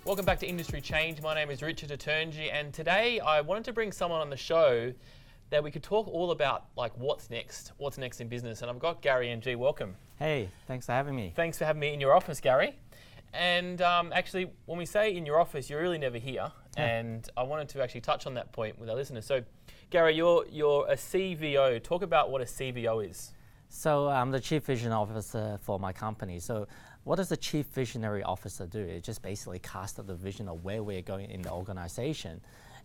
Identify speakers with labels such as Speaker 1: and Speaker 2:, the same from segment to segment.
Speaker 1: Welcome back to Industry Change. My name is Richard Aturnji, and today I wanted to bring someone on the show that we could talk all about like what's next in business. And I've got Gary NG. Welcome.
Speaker 2: Hey, thanks for having me.
Speaker 1: Thanks for having me in your office, Gary. And actually, when we say in your office, you're really never here. And I wanted to actually touch on that point with our listeners. So, Gary, you're a CVO. Talk about what a CVO is.
Speaker 2: So I'm the Chief Vision Officer for my company. So what does the Chief Visionary Officer do? It just basically casts the vision of where we're going in the organization.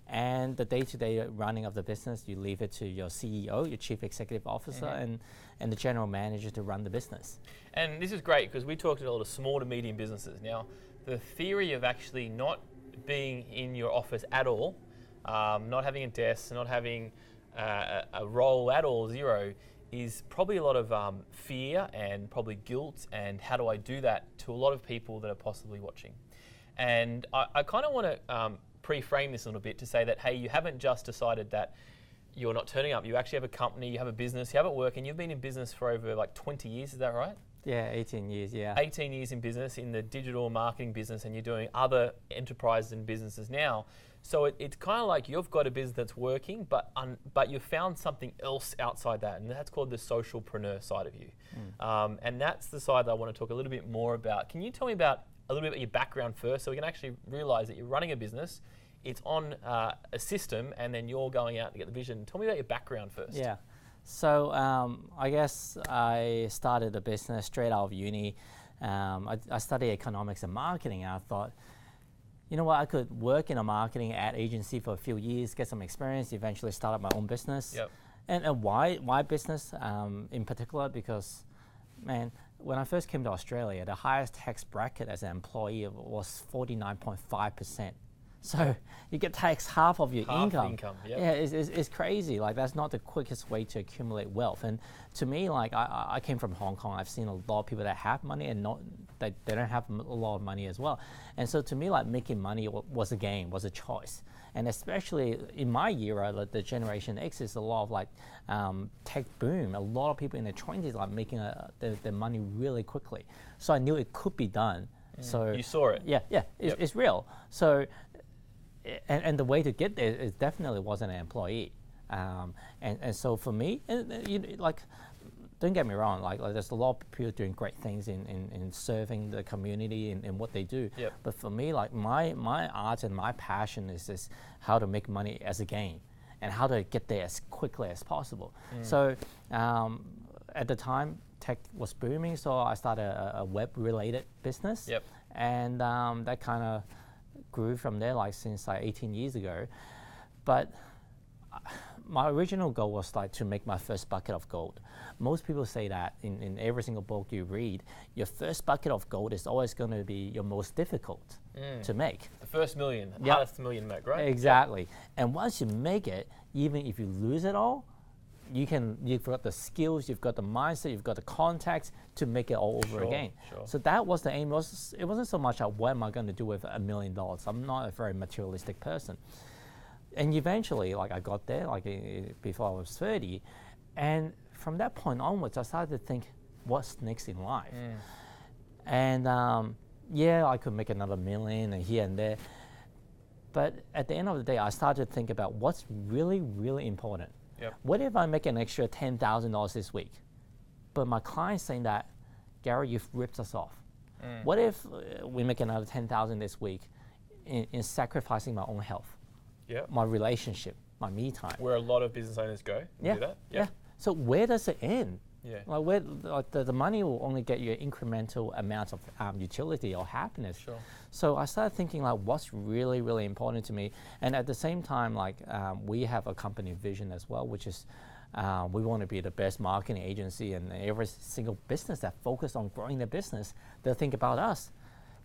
Speaker 2: And the day-to-day running of the business, you leave it to your CEO, your Chief Executive Officer, and the General Manager to run the business.
Speaker 1: And this is great because we talked to a lot of small to medium businesses. Now, the theory of actually not being in your office at all, not having a desk, not having a role at all, zero, is probably a lot of fear and probably guilt and how do I do that to a lot of people that are possibly watching. And I kind of want to pre-frame this a little bit to say that, hey, you haven't just decided that you're not turning up. You actually have a company, you have a business, you have it working. You've been in business for over like 20 years, is that right?
Speaker 2: Yeah, 18 years, yeah.
Speaker 1: 18 years in business, in the digital marketing business, and you're doing other enterprises and businesses now. So it's kind of like you've got a business that's working, but you've found something else outside that, and that's called the socialpreneur side of you. And that's the side that I want to talk a little bit more about. Can you tell me about a little bit about your background first, so we can actually realize that you're running a business, it's on a system, and then you're going out to get the vision. Tell me about your background first.
Speaker 2: Yeah. So I guess I started a business straight out of uni. I studied economics and marketing, and I thought, you know what, I could work in a marketing ad agency for a few years, get some experience, eventually start up my own business.
Speaker 1: Yep.
Speaker 2: And why business in particular? Because, man, when I first came to Australia, the highest tax bracket as an employee was 49.5%. So you get taxed half of your income.
Speaker 1: Yep.
Speaker 2: Yeah, it's crazy. Like, that's not the quickest way to accumulate wealth. And to me, like, I came from Hong Kong. I've seen a lot of people that have money and they don't have a lot of money as well. And so to me, like, making money was a game, was a choice. And especially in my era, like, the Generation X is a lot of like tech boom. A lot of people in their 20s like making their money really quickly. So I knew it could be done. So
Speaker 1: you saw it.
Speaker 2: Yeah, it's real. So. And the way to get there is definitely wasn't an employee, and so for me, like, don't get me wrong, like there's a lot of people doing great things in serving the community and what they do.
Speaker 1: Yep.
Speaker 2: But for me, like my art and my passion is just how to make money as a game, and how to get there as quickly as possible. So at the time, tech was booming, so I started a web-related business.
Speaker 1: Yep.
Speaker 2: And that kind of grew from there, like since like 18 years ago. But my original goal was like to make my first bucket of gold. Most people say that in every single book you read, your first bucket of gold is always going to be your most difficult to make.
Speaker 1: The first million, the hardest million to make, right?
Speaker 2: Exactly. And once you make it, even if you lose it all, you've got the skills, you've got the mindset, you've got the contacts to make it all over again.
Speaker 1: Sure.
Speaker 2: So that was the aim. It wasn't so much what am I going to do with $1 million. I'm not a very materialistic person. And eventually, like, I got there, like before I was 30, and from that point onwards, I started to think, what's next in life? And I could make another million and here and there. But at the end of the day, I started to think about what's really, really important.
Speaker 1: Yep.
Speaker 2: What if I make an extra $10,000 this week, but my client's saying that, Gary, you've ripped us off. What if we make another $10,000 this week in sacrificing my own health, my relationship, my me time?
Speaker 1: Where a lot of business owners go and do that.
Speaker 2: Yeah. So where does it end?
Speaker 1: Yeah.
Speaker 2: Like the money will only get you an incremental amount of utility or happiness.
Speaker 1: Sure.
Speaker 2: So I started thinking like what's really, really important to me. And at the same time, like we have a company vision as well, which is we want to be the best marketing agency, and every single business that focus on growing their business, they'll think about us.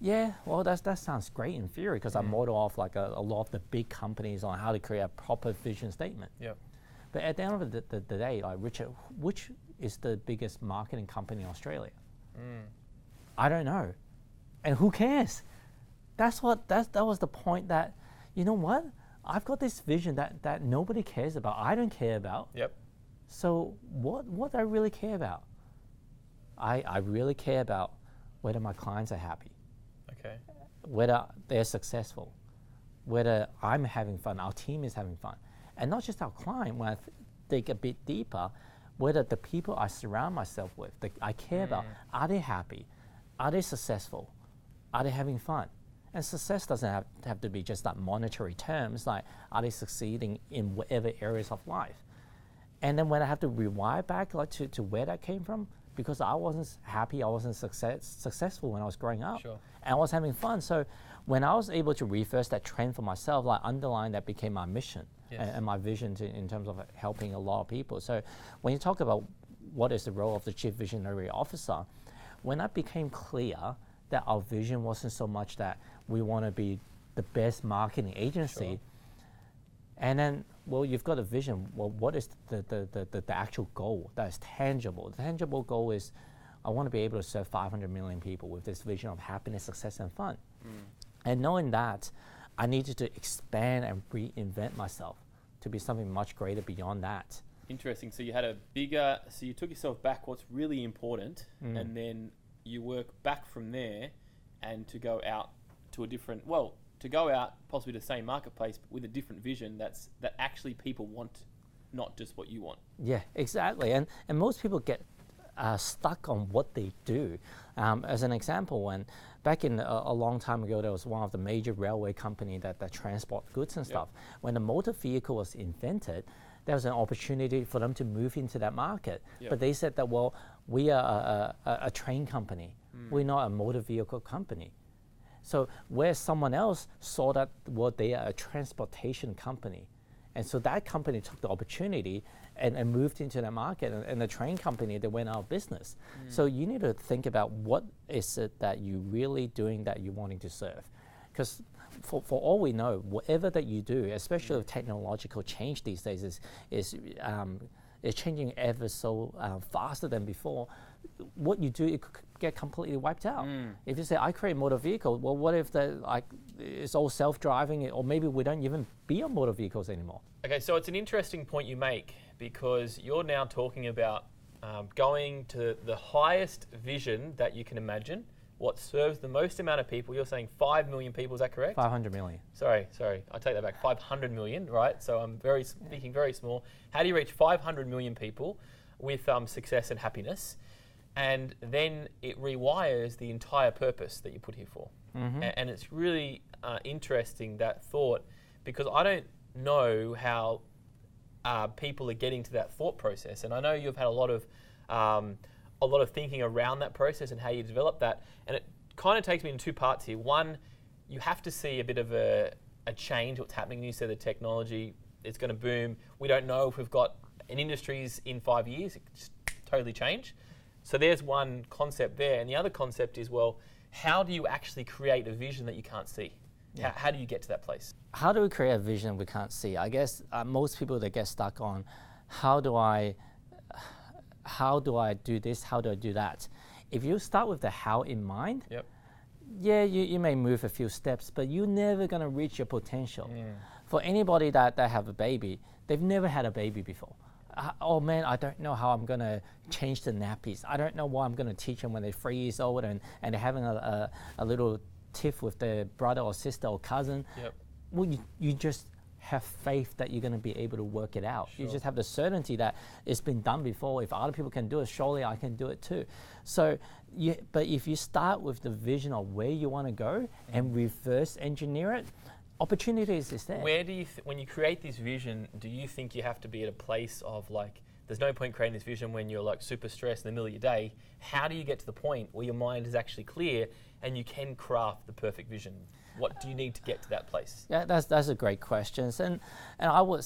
Speaker 2: Yeah, well, that sounds great in theory because I model off like a lot of the big companies on how to create a proper vision statement.
Speaker 1: Yep.
Speaker 2: But at the end of the day, like Richard, which is the biggest marketing company in Australia? I don't know. And who cares? That was the point that, you know what? I've got this vision that nobody cares about. I don't care about.
Speaker 1: Yep.
Speaker 2: So what do I really care about? I really care about whether my clients are happy.
Speaker 1: Okay.
Speaker 2: Whether they're successful, whether I'm having fun, our team is having fun. And not just our client, when I dig a bit deeper, whether the people I surround myself with, that I care about, are they happy? Are they successful? Are they having fun? And success doesn't have to be just like monetary terms, like are they succeeding in whatever areas of life? And then when I have to rewire back like to where that came from, because I wasn't happy, I wasn't successful when I was growing up.
Speaker 1: Sure.
Speaker 2: And I was having fun. So when I was able to reverse that trend for myself, like underline that became my mission and my vision in terms of helping a lot of people. So when you talk about what is the role of the Chief Visionary Officer, when that became clear that our vision wasn't so much that we want to be the best marketing agency,
Speaker 1: Sure.
Speaker 2: and then, well, you've got a vision. Well, what is the actual goal that is tangible? The tangible goal is I want to be able to serve 500 million people with this vision of happiness, success, and fun. And knowing that, I needed to expand and reinvent myself to be something much greater beyond that.
Speaker 1: Interesting. So you had so you took yourself back what's really important, and then you work back from there and to go out to to go out possibly to the same marketplace but with a different vision that actually people want, not just what you want.
Speaker 2: Yeah, exactly. And most people get stuck on what they do. As an example, when back in a long time ago, there was one of the major railway company that transport goods and stuff. When the motor vehicle was invented, there was an opportunity for them to move into that market. But they said that, well, we are a train company. We're not a motor vehicle company. So where someone else saw that, well, they are a transportation company. And so that company took the opportunity and moved into that market. And the train company, they went out of business. So you need to think about what is it that you're really doing that you're wanting to serve. Because for all we know, whatever that you do, especially with technological change these days, is changing ever so faster than before. What you do, it could get completely wiped out. If you say, I create a motor vehicle, well, what if it's all self-driving, or maybe we don't even be on motor vehicles anymore?
Speaker 1: Okay, so it's an interesting point you make, because you're now talking about going to the highest vision that you can imagine, what serves the most amount of people. You're saying 5 million people, is that correct? 500
Speaker 2: million.
Speaker 1: Sorry, I take that back. 500 million, right? So I'm speaking very small. How do you reach 500 million people with success and happiness? And then it rewires the entire purpose that you put here for. And it's really interesting, that thought, because I don't know how people are getting to that thought process. And I know you've had a lot of thinking around that process and how you develop that. And it kind of takes me in two parts here. One, you have to see a bit of a change, what's happening. You said the technology, it's going to boom. We don't know if we've got an industries in 5 years, it could just totally change. So there's one concept there. And the other concept is, well, how do you actually create a vision that you can't see? Yeah. How do you get to that place?
Speaker 2: How do we create a vision we can't see? I guess most people, they get stuck on how do I do this? How do I do that? If you start with the how in mind, yeah, you may move a few steps, but you're never going to reach your potential. For anybody that have a baby, they've never had a baby before. Oh man, I don't know how I'm going to change the nappies. I don't know what I'm going to teach them when they're 3 years old and they're having a little tiff with their brother or sister or cousin. Well, you just have faith that you're going to be able to work it out. You just have the certainty that it's been done before. If other people can do it, surely I can do it too. So, but if you start with the vision of where you want to go and reverse engineer it, opportunities is there.
Speaker 1: Where do you, when you create this vision, do you think you have to be at a place of like, there's no point creating this vision when you're like super stressed in the middle of your day? How do you get to the point where your mind is actually clear and you can craft the perfect vision? What do you need to get to that place?
Speaker 2: Yeah, that's a great question. And I would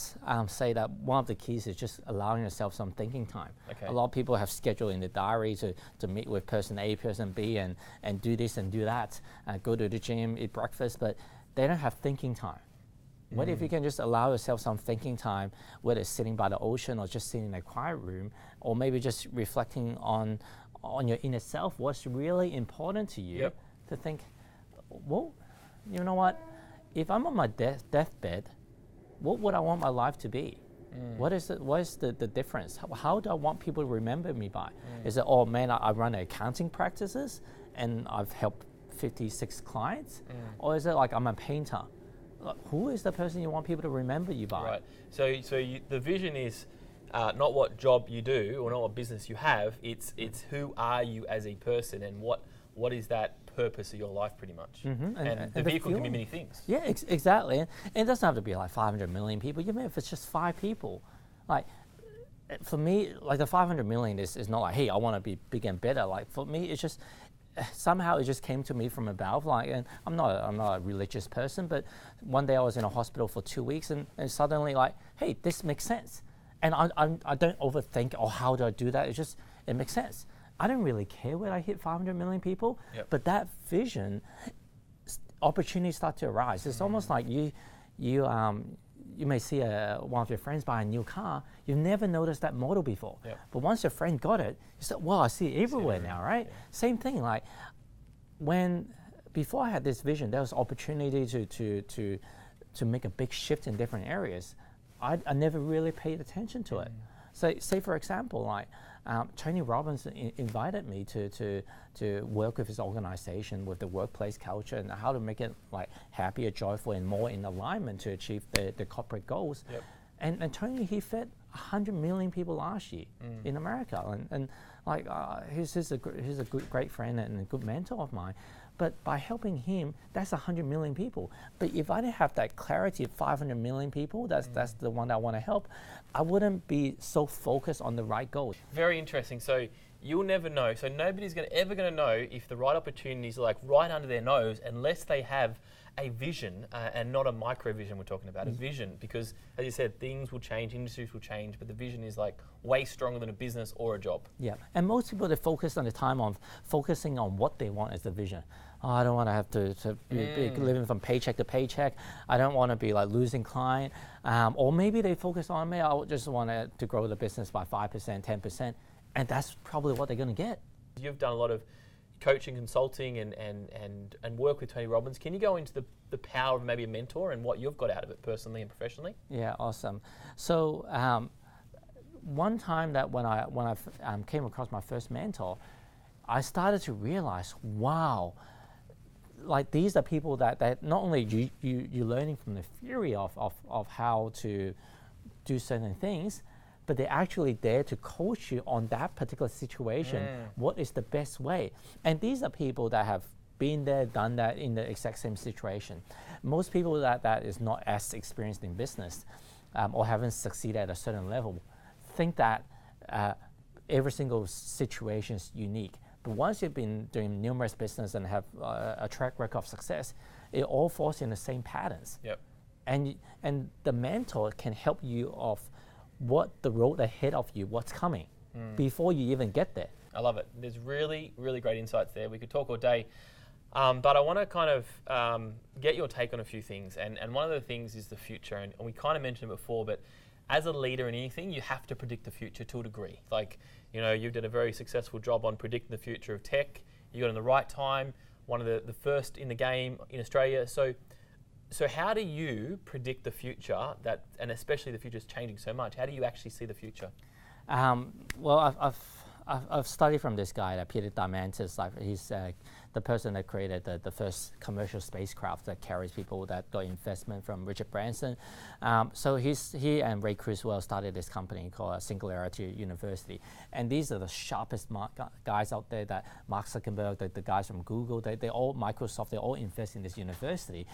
Speaker 2: say that one of the keys is just allowing yourself some thinking time.
Speaker 1: Okay.
Speaker 2: A lot of people have scheduled in the diary to meet with person A, person B, and do this and do that, go to the gym, eat breakfast, but they don't have thinking time. What if you can just allow yourself some thinking time, whether it's sitting by the ocean or just sitting in a quiet room, or maybe just reflecting on your inner self, what's really important to you, to think, well, you know what, if I'm on my deathbed, what would I want my life to be? What is the difference? How do I want people to remember me by? Is it, oh man, I run accounting practices and I've helped 56 clients? Or is it like I'm a painter? Like, who is the person you want people to remember you by?
Speaker 1: Right. So the vision is not what job you do or not what business you have. It's who are you as a person, and what is that purpose of your life, pretty much. And the vehicle can be many things.
Speaker 2: Yeah, exactly. And it doesn't have to be like 500 million people. Even if it's just 5 people, like for me, like the 500 million is not like, hey, I want to be big and better. Like for me, it's just somehow it just came to me from above. Like, and I'm not a religious person, but one day I was in a hospital for 2 weeks, and suddenly like, hey, this makes sense. And I don't overthink, oh, how do I do that? It makes sense. I don't really care when I hit 500 million people, but that vision, opportunities start to arise. It's almost like you may see one of your friends buy a new car. You've never noticed that model before. But once your friend got it, you said, well, I see it everywhere now, right? Same thing, like before I had this vision, there was opportunity to make a big shift in different areas. I never really paid attention to it. So say for example, like Tony Robbins invited me to work with his organization with the workplace culture and how to make it like happier, joyful, and more in alignment to achieve the corporate goals. And Tony, he fed 100 million people last year in America, and like he's a great friend and a good mentor of mine. But by helping him, that's 100 million people. But if I didn't have that clarity of 500 million people, that's the one that I want to help, I wouldn't be so focused on the right goals.
Speaker 1: Very interesting. So you'll never know. So nobody's ever going to know if the right opportunities are like right under their nose unless they have a vision and not a micro vision we're talking about, a vision. Because as you said, things will change, industries will change, but the vision is like way stronger than a business or a job.
Speaker 2: Yeah, and most people, they focus on the time of focusing on what they want as the vision. Oh, I don't want to have to be living from paycheck to paycheck. I don't want to be like losing client. Or maybe they focus on, me, I just want to grow the business by 5%, 10%. And that's probably what they're going to get.
Speaker 1: You've done a lot of coaching, consulting, and work with Tony Robbins. Can you go into the power of maybe a mentor and what you've got out of it personally and professionally?
Speaker 2: Yeah, awesome. So one time that when I came across my first mentor, I started to realize, wow, like these are people that not only you're learning from the theory of how to do certain things, but they're actually there to coach you on that particular situation. What is the best way? And these are people that have been there, done that in the exact same situation. Most people that is not as experienced in business or haven't succeeded at a certain level think that every single situation is unique. But once you've been doing numerous business and have a track record of success, it all falls in the same patterns. And the mentor can help you of what the road ahead of you, what's coming, before you even get there.
Speaker 1: I love it. There's really, really great insights there. We could talk all day, but I want to kind of get your take on a few things. And one of the things is the future. And we kind of mentioned it before, but as a leader in anything, you have to predict the future to a degree. Like, you know, you did a very successful job on predicting the future of tech. You got in the right time, one of the first in the game in Australia. So how do you predict the future, and especially the future is changing so much? How do you actually see the future?
Speaker 2: Well, I've studied from this guy, Peter Diamandis. Like he's the person that created the first commercial spacecraft that carries people that got investment from Richard Branson. So he and Ray Kurzweil started this company called Singularity University. And these are the sharpest guys out there, that Mark Zuckerberg, the guys from Google, they all, Microsoft, they all invest in this university.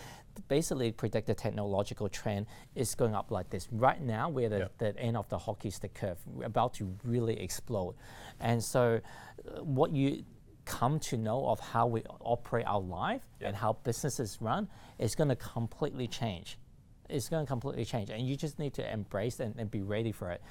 Speaker 2: Basically predict the technological trend is going up like this. Right now, we're at the end of the hockey stick curve. We're about to really explode. And so what you come to know of how we operate our life and how businesses run is going to completely change. It's going to completely change, and you just need to embrace and be ready for it.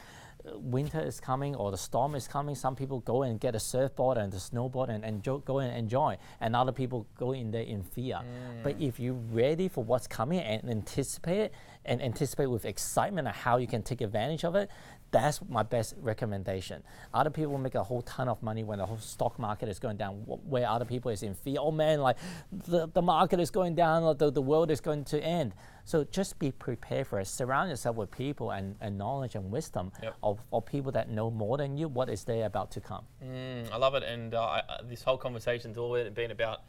Speaker 2: Winter is coming, or the storm is coming. Some people go and get a surfboard and the snowboard and go and enjoy, and other people go in there in fear. But if you're ready for what's coming and anticipate it, and anticipate with excitement of how you can take advantage of it, that's my best recommendation. Other people make a whole ton of money when the whole stock market is going down, where other people is in fear. Oh man, like the market is going down, or the world is going to end. So just be prepared for it. Surround yourself with people and knowledge and wisdom of people that know more than you, what is there about to come.
Speaker 1: I love it. And this whole conversation's all been about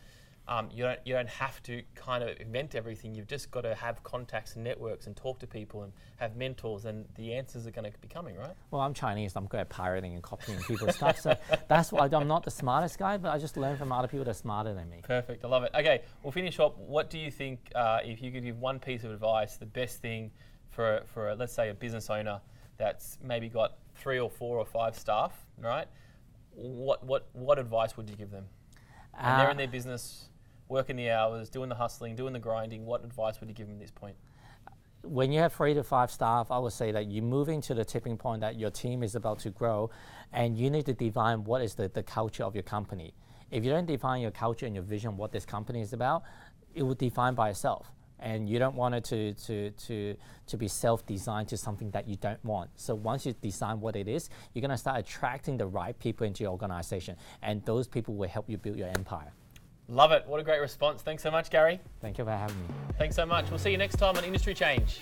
Speaker 1: you don't have to kind of invent everything. You've just got to have contacts and networks and talk to people and have mentors, and the answers are going to be coming, right?
Speaker 2: Well, I'm Chinese. I'm good at pirating and copying people's stuff. So that's why I'm not the smartest guy, but I just learn from other people that are smarter than me.
Speaker 1: Perfect. I love it. Okay, we'll finish up. What do you think, if you could give one piece of advice, the best thing for let's say, a business owner that's maybe got 3 or 4 or 5 staff, right? What advice would you give them? And they're in their business, working the hours, doing the hustling, doing the grinding. What advice would you give them at this point?
Speaker 2: When you have 3 to 5 staff, I would say that you're moving to the tipping point that your team is about to grow, and you need to define what is the culture of your company. If you don't define your culture and your vision, what this company is about, it will define by itself. And you don't want it to be self-designed to something that you don't want. So once you design what it is, you're going to start attracting the right people into your organization, and those people will help you build your empire.
Speaker 1: Love it. What a great response. Thanks so much, Gary.
Speaker 2: Thank you for having me.
Speaker 1: Thanks so much. We'll see you next time on Industry Change.